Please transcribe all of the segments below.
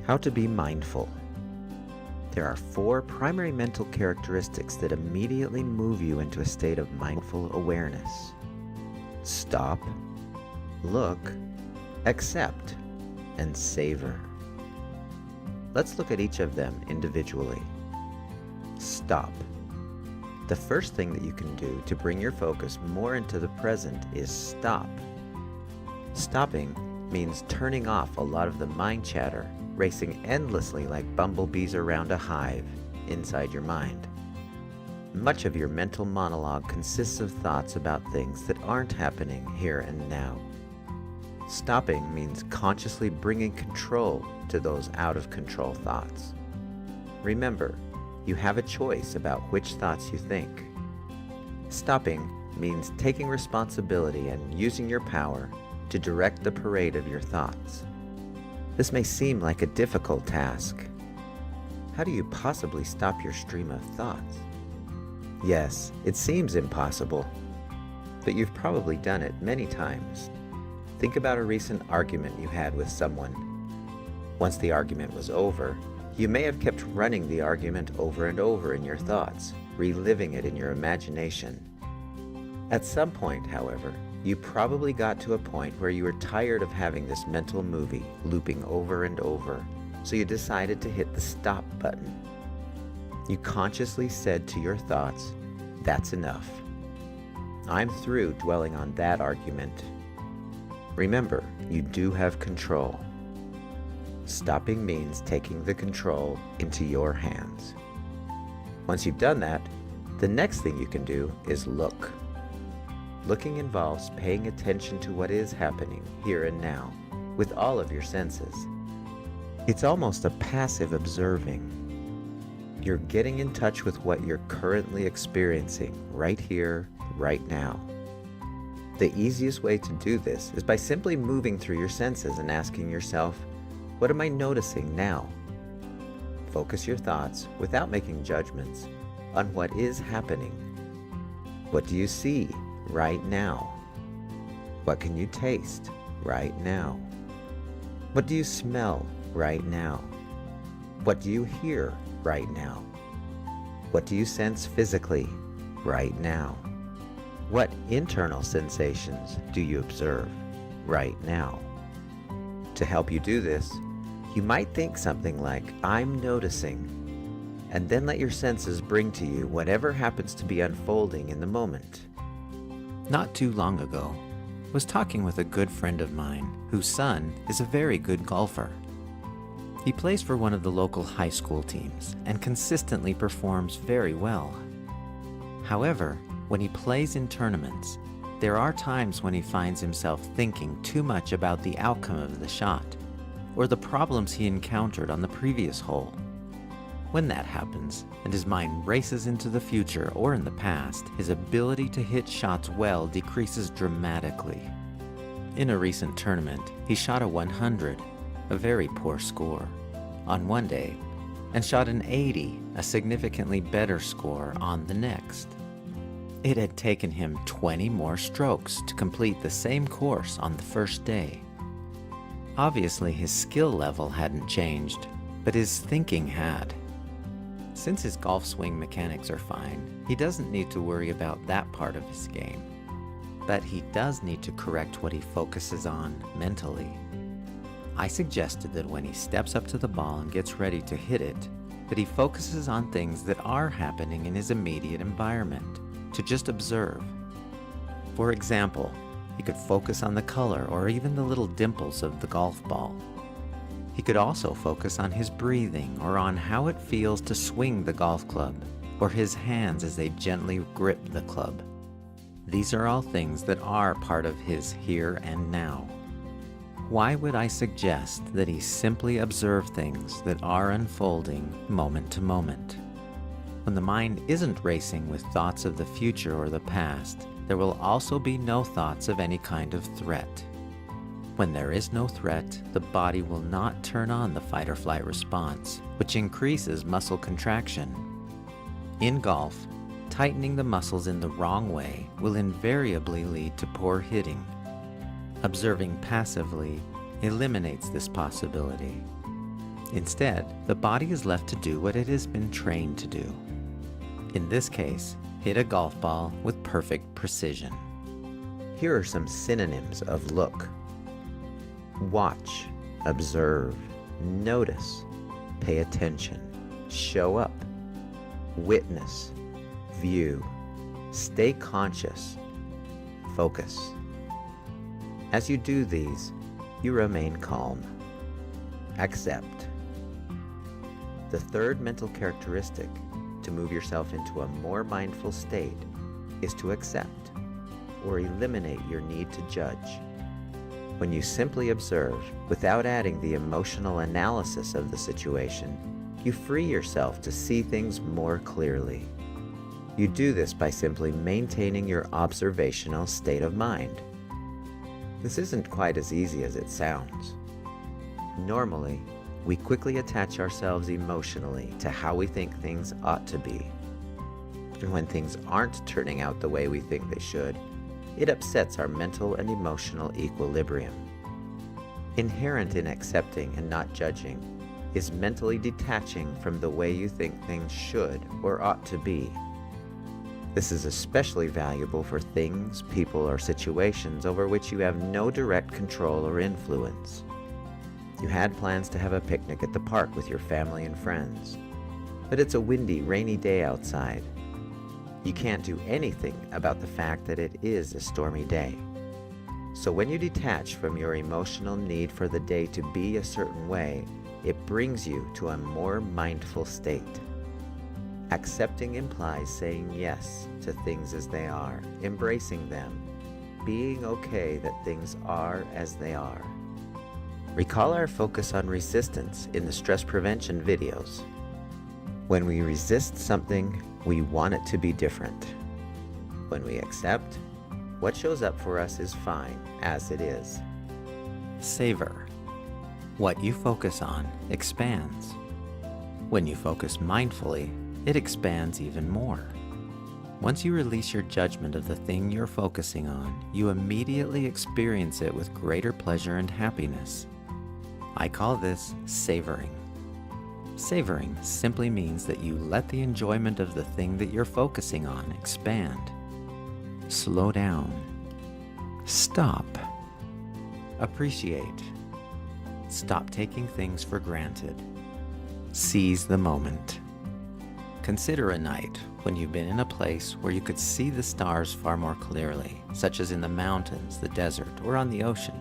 How to be mindful. There are 4 primary mental characteristics that immediately move you into a state of mindful awareness. Stop, look, accept, and savor. Let's look at each of them individually. Stop. The first thing that you can do to bring your focus more into the present is stop. Stopping means turning off a lot of the mind chatter racing endlessly like bumblebees around a hive inside your mind. Much of your mental monologue consists of thoughts about things that aren't happening here and now. Stopping means consciously bringing control to those out-of-control thoughts. Remember, you have a choice about which thoughts you think. Stopping means taking responsibility and using your power to direct the parade of your thoughts. This may seem like a difficult task. How do you possibly stop your stream of thoughts? Yes, it seems impossible, but you've probably done it many times. Think about a recent argument you had with someone. Once the argument was over, you may have kept running the argument over and over in your thoughts, reliving it in your imagination. At some point, however, you probably got to a point where you were tired of having this mental movie looping over and over, so you decided to hit the stop button. You consciously said to your thoughts, "That's enough. I'm through dwelling on that argument." Remember, you do have control. Stopping means taking the control into your hands. Once you've done that, the next thing you can do is look. Looking involves paying attention to what is happening here and now with all of your senses. It's almost a passive observing. You're getting in touch with what you're currently experiencing right here, right now. The easiest way to do this is by simply moving through your senses and asking yourself, what am I noticing now? Focus your thoughts, without making judgments, on what is happening. What do you see right now? What can you taste right now? What do you smell right now? What do you hear right now? What do you sense physically right now? What internal sensations do you observe right now? To help you do this, you might think something like, "I'm noticing," and then let your senses bring to you whatever happens to be unfolding in the moment. Not too long ago, I was talking with a good friend of mine whose son is a very good golfer. He plays for one of the local high school teams and consistently performs very well. However, when he plays in tournaments, there are times when he finds himself thinking too much about the outcome of the shot or the problems he encountered on the previous hole. When that happens, and his mind races into the future or in the past, his ability to hit shots well decreases dramatically. In a recent tournament, he shot a 100, a very poor score, on one day, and shot an 80, a significantly better score, on the next. It had taken him 20 more strokes to complete the same course on the first day. Obviously, his skill level hadn't changed, but his thinking had. Since his golf swing mechanics are fine, he doesn't need to worry about that part of his game. But he does need to correct what he focuses on mentally. I suggested that when he steps up to the ball and gets ready to hit it, that he focuses on things that are happening in his immediate environment, to just observe. For example, he could focus on the color or even the little dimples of the golf ball. He could also focus on his breathing or on how it feels to swing the golf club, or his hands as they gently grip the club. These are all things that are part of his here and now. Why would I suggest that he simply observe things that are unfolding moment to moment? When the mind isn't racing with thoughts of the future or the past, there will also be no thoughts of any kind of threat. When there is no threat, the body will not turn on the fight or flight response, which increases muscle contraction. In golf, tightening the muscles in the wrong way will invariably lead to poor hitting. Observing passively eliminates this possibility. Instead, the body is left to do what it has been trained to do. In this case, hit a golf ball with perfect precision. Here are some synonyms of look: watch, observe, notice, pay attention, show up, witness, view, stay conscious, focus. As you do these, you remain calm. Accept. The third mental characteristic to move yourself into a more mindful state is to accept or eliminate your need to judge. When you simply observe without adding the emotional analysis of the situation, you free yourself to see things more clearly. You do this by simply maintaining your observational state of mind. This isn't quite as easy as it sounds. Normally, we quickly attach ourselves emotionally to how we think things ought to be. And when things aren't turning out the way we think they should, it upsets our mental and emotional equilibrium. Inherent in accepting and not judging is mentally detaching from the way you think things should or ought to be. This is especially valuable for things, people, or situations over which you have no direct control or influence. You had plans to have a picnic at the park with your family and friends, but it's a windy, rainy day outside. You can't do anything about the fact that it is a stormy day. So when you detach from your emotional need for the day to be a certain way, it brings you to a more mindful state. Accepting implies saying yes to things as they are, embracing them, being okay that things are as they are. Recall our focus on resistance in the stress prevention videos. When we resist something, we want it to be different. When we accept, what shows up for us is fine as it is. Savor. What you focus on expands. When you focus mindfully, it expands even more. Once you release your judgment of the thing you're focusing on, you immediately experience it with greater pleasure and happiness. I call this savoring. Savoring simply means that you let the enjoyment of the thing that you're focusing on expand. Slow down. Stop. Appreciate. Stop taking things for granted. Seize the moment. Consider a night when you've been in a place where you could see the stars far more clearly, such as in the mountains, the desert, or on the ocean.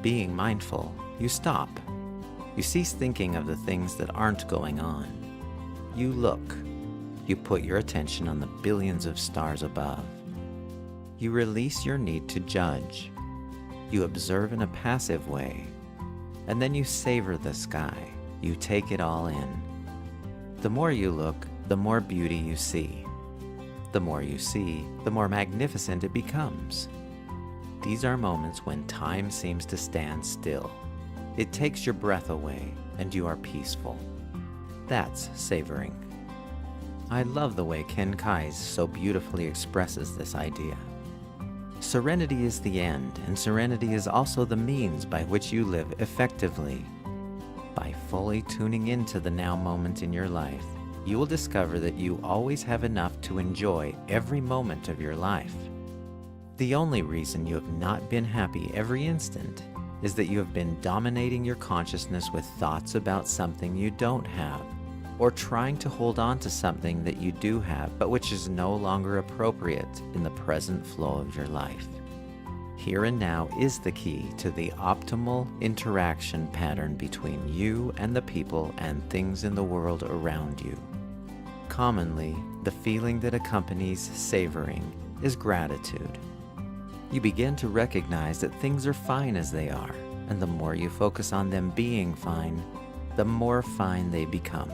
Being mindful, you stop. You cease thinking of the things that aren't going on. You look. You put your attention on the billions of stars above. You release your need to judge. You observe in a passive way. And then you savor the sky. You take it all in. The more you look, the more beauty you see. The more you see, the more magnificent it becomes. These are moments when time seems to stand still. It takes your breath away, and you are peaceful. That's savoring. I love the way Ken Kais so beautifully expresses this idea. Serenity is the end, and serenity is also the means by which you live effectively. By fully tuning into the now moment in your life, you will discover that you always have enough to enjoy every moment of your life. The only reason you have not been happy every instant is that you have been dominating your consciousness with thoughts about something you don't have, or trying to hold on to something that you do have but which is no longer appropriate in the present flow of your life. Here and now is the key to the optimal interaction pattern between you and the people and things in the world around you. Commonly, the feeling that accompanies savoring is gratitude. You begin to recognize that things are fine as they are, and the more you focus on them being fine, the more fine they become.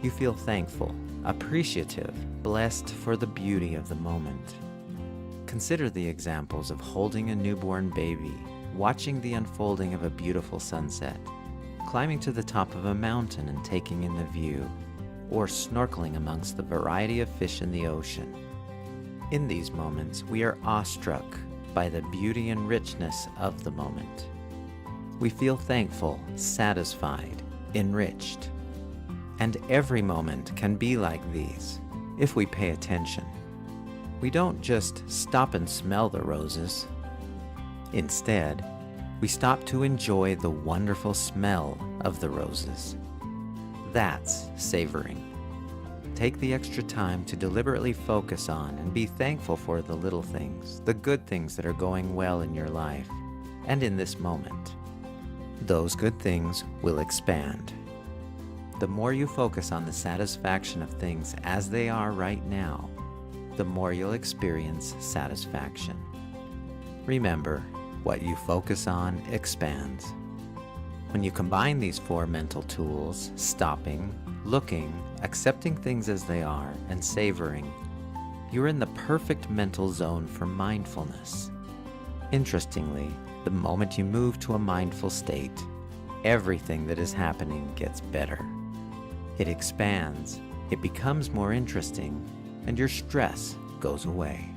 You feel thankful, appreciative, blessed for the beauty of the moment. Consider the examples of holding a newborn baby, watching the unfolding of a beautiful sunset, climbing to the top of a mountain and taking in the view, or snorkeling amongst the variety of fish in the ocean. In these moments, we are awestruck by the beauty and richness of the moment. We feel thankful, satisfied, enriched. And every moment can be like these if we pay attention. We don't just stop and smell the roses. Instead, we stop to enjoy the wonderful smell of the roses. That's savoring. Take the extra time to deliberately focus on and be thankful for the little things, the good things that are going well in your life and in this moment. Those good things will expand. The more you focus on the satisfaction of things as they are right now, the more you'll experience satisfaction. Remember, what you focus on expands. When you combine these 4 mental tools, stopping, looking, accepting things as they are, and savoring, you're in the perfect mental zone for mindfulness. Interestingly, the moment you move to a mindful state, everything that is happening gets better. It expands, it becomes more interesting, and your stress goes away.